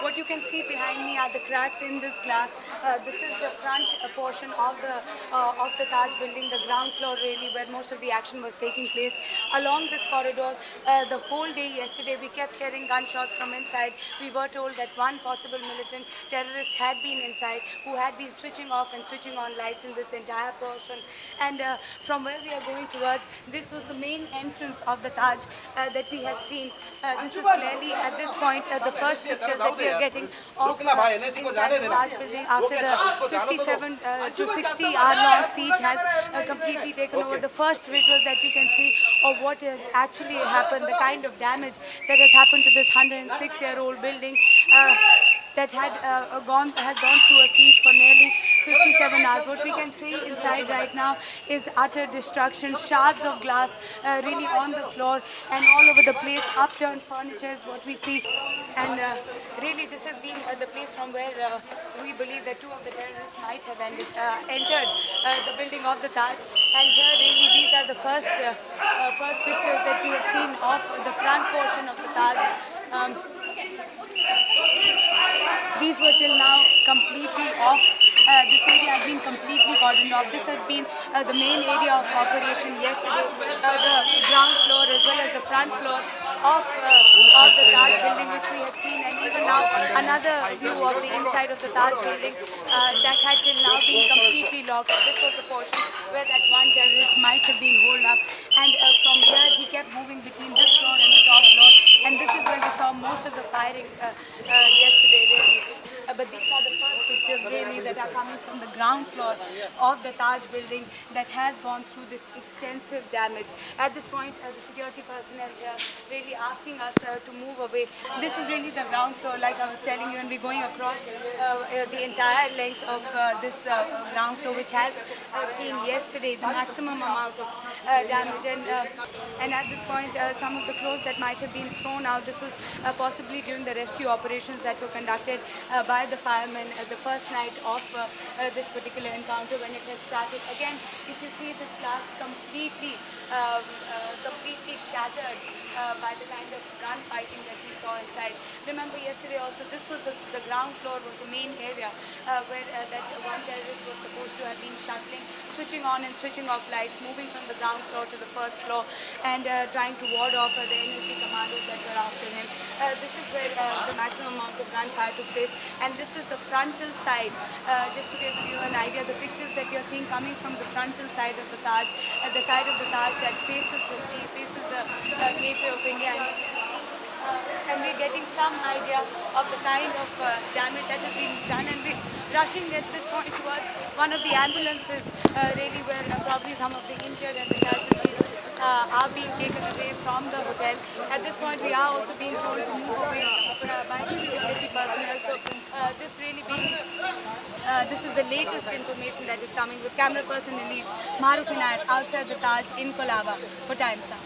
What you can see behind me are the cracks in this glass. This is the front portion of the Taj building, the ground floor really, where most of the action was taking place. Along this corridor, the whole day yesterday, we kept hearing gunshots from inside. We were told that one possible militant terrorist had been inside, who had been switching off and switching on lights in this entire portion. And from where we are going towards, this was the main entrance of the Taj that we had seen. This is clearly at this point the first pictures that we are getting of inside the Taj building after the 57 to 60 hour long siege has completely taken over. The first visuals that we can see of what has actually happened, the kind of damage that has happened to this 106-year-old building that has gone through a siege for nearly 57 hours. What we can see inside right now is utter destruction, shards of glass really on the floor and all over the place, upturned furniture is what we see. And really this has been the place from where we believe that two of the terrorists might have entered the building of the Taj. And here really these are the first pictures that we have seen of the front portion of the Taj. These were till now completely off. This area has been completely cordoned off. This has been the main area of operation yesterday. The ground floor as well as the front floor of the Taj building, which we had seen, and even now another view of the inside of the Taj building that had till now been completely locked. This was the portion where that one terrorist might have been holed up, and from here he kept moving between this floor and the top floor, and this is where we saw most of the firing yesterday really. But these are the first pictures really that are coming from the ground floor of the Taj building that has gone through this extensive damage. At this point, the security personnel really asking us to move away. This is really the ground floor, like I was telling you, and we're going across the entire length of this ground floor, which has seen yesterday the maximum amount of damage. And at this point, some of the clothes that might have been thrown out, this was possibly during the rescue operations that were conducted by the firemen the first night of this particular encounter when it had started. Again, if you see this glass completely shattered by the kind of gunfighting that we saw inside. Remember yesterday also, this was the ground floor was the main area where that one terrorist was supposed to have been shuttling, switching on and switching off lights, moving from the ground floor to the first floor and trying to ward off the NLC commandos that were after him. This is where the maximum amount of gunfire took place, and this is the frontal side. Just to give you an idea, the pictures that you're seeing coming from the frontal side of the Taj, the side of the Taj that faces the sea, faces the gateway of India, and we're getting some idea of the kind of damage that has been done, and we're rushing at this point towards one of the ambulances really where probably some of the injured and the casualties are being taken away from the hotel. At this point we are also being told to move away by the security personnel. So this really being this is the latest information that is coming with camera person Elish, Maruf Inayat outside the Taj in Colaba for Times Now.